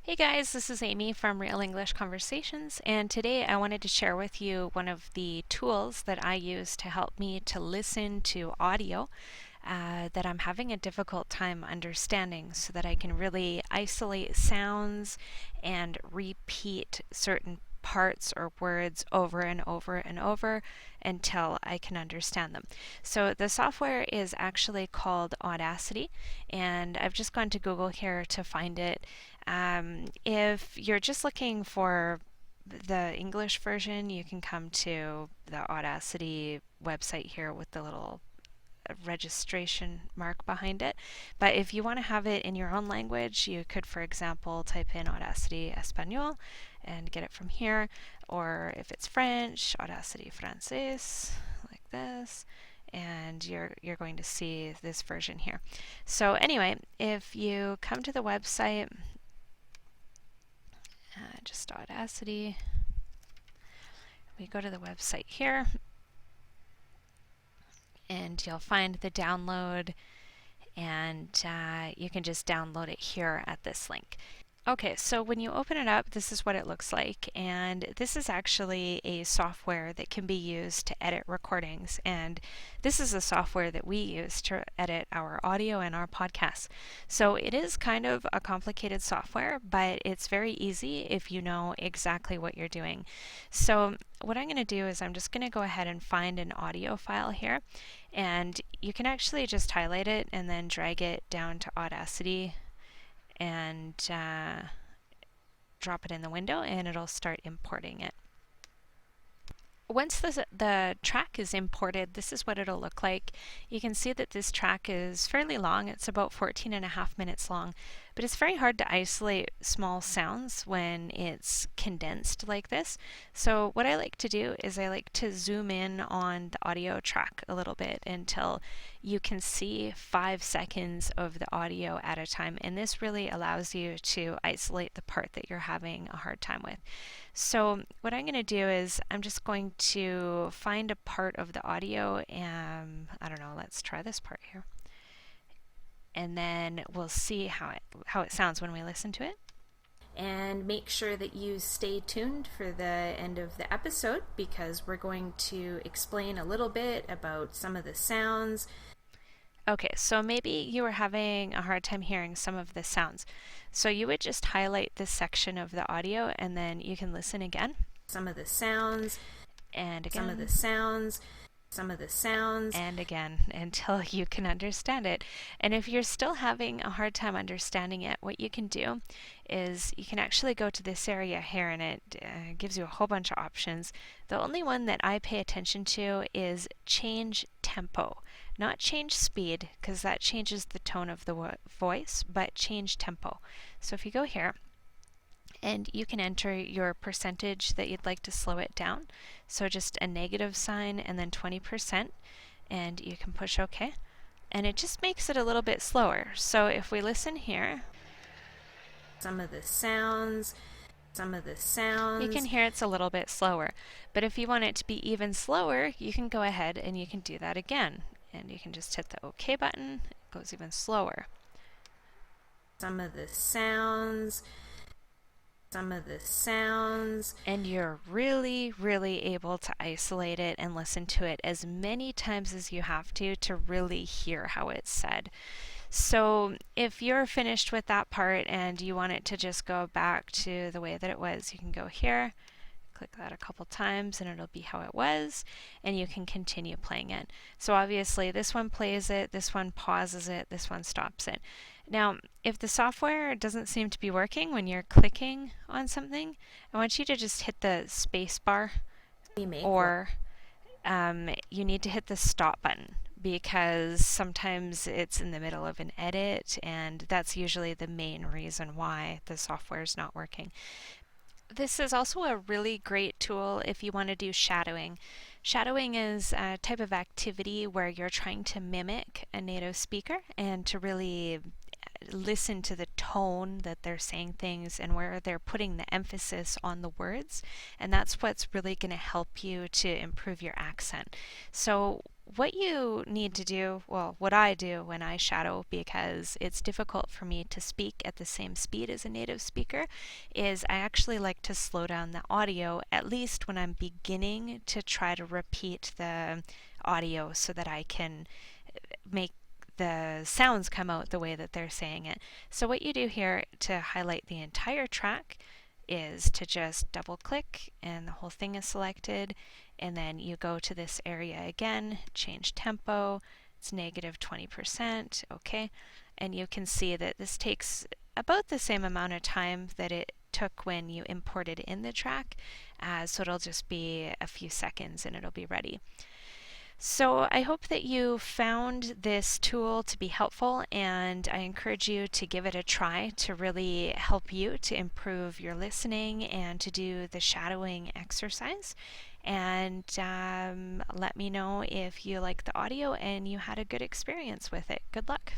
Hey guys, this is Amy from Real English Conversations, and today I wanted to share with you one of the tools that I use to help me to listen to audio that I'm having a difficult time understanding so that I can really isolate sounds and repeat certain parts or words over and over and over until I can understand them. So the software is actually called Audacity, and I've just gone to Google here to find it. If you're just looking for the English version, you can come to the Audacity website here with the little registration mark behind it. But if you want to have it in your own language, you could, for example, type in Audacity Espagnol and get it from here. Or if it's French, Audacity Français, like this. And you're going to see this version here. So anyway, if you come to the website, just Audacity, we go to the website here, and you'll find the download, and you can just download it here at this link. Okay, so when you open it up, this is what it looks like, and this is actually a software that can be used to edit recordings, and this is a software that we use to edit our audio and our podcasts. So it is kind of a complicated software, but it's very easy if you know exactly what you're doing. So what I'm going to do is I'm just going to go ahead and find an audio file here, and you can actually just highlight it and then drag it down to Audacity and drop it in the window, and it'll start importing it. Once the track is imported, this is what it'll look like. You can see that this track is fairly long. It's about 14 and a half minutes long, but it's very hard to isolate small sounds when it's condensed like this. So what I like to do is I like to zoom in on the audio track a little bit until you can see 5 seconds of the audio at a time, and this really allows you to isolate the part that you're having a hard time with. So what I'm going to do is I'm just going to find a part of the audio, and I don't know, let's try this part here. And then we'll see how it sounds when we listen to it. And make sure that you stay tuned for the end of the episode, because we're going to explain a little bit about some of the sounds. Okay, so maybe you were having a hard time hearing some of the sounds. So you would just highlight this section of the audio, and then you can listen again. Some of the sounds, and again. Some of the sounds. Some of the sounds, and again, until you can understand it. And if you're still having a hard time understanding it, what you can do is you can actually go to this area here, and it gives you a whole bunch of options. The only one that I pay attention to is change tempo. Not change speed, because that changes the tone of the voice, but change tempo. So if you go here, and you can enter your percentage that you'd like to slow it down. So just a negative sign and then 20%, and you can push OK. And it just makes it a little bit slower. So if we listen here, some of the sounds, you can hear it's a little bit slower. But if you want it to be even slower, you can go ahead and you can do that again. And you can just hit the OK button. It goes even slower. Some of the sounds, and you're really, really able to isolate it and listen to it as many times as you have to really hear how it's said. So if you're finished with that part and you want it to just go back to the way that it was, you can go here, click that a couple times, and it'll be how it was, and you can continue playing it. So obviously this one plays it, this one pauses it, this one stops it. Now, if the software doesn't seem to be working when you're clicking on something, I want you to just hit the space bar, or you need to hit the stop button, because sometimes it's in the middle of an edit, and that's usually the main reason why the software is not working. This is also a really great tool if you want to do shadowing. Shadowing is a type of activity where you're trying to mimic a native speaker and to really listen to the tone that they're saying things and where they're putting the emphasis on the words. And that's what's really going to help you to improve your accent. So what you need to do, well, what I do when I shadow, because it's difficult for me to speak at the same speed as a native speaker, is I actually like to slow down the audio, at least when I'm beginning to try to repeat the audio so that I can make the sounds come out the way that they're saying it. So what you do here to highlight the entire track is to just double click and the whole thing is selected, and then you go to this area again, change tempo, it's negative 20%, okay, and you can see that this takes about the same amount of time that it took when you imported in the track, so it'll just be a few seconds and it'll be ready. So I hope that you found this tool to be helpful, and I encourage you to give it a try to really help you to improve your listening and to do the shadowing exercise. And let me know if you like the audio and you had a good experience with it. Good luck.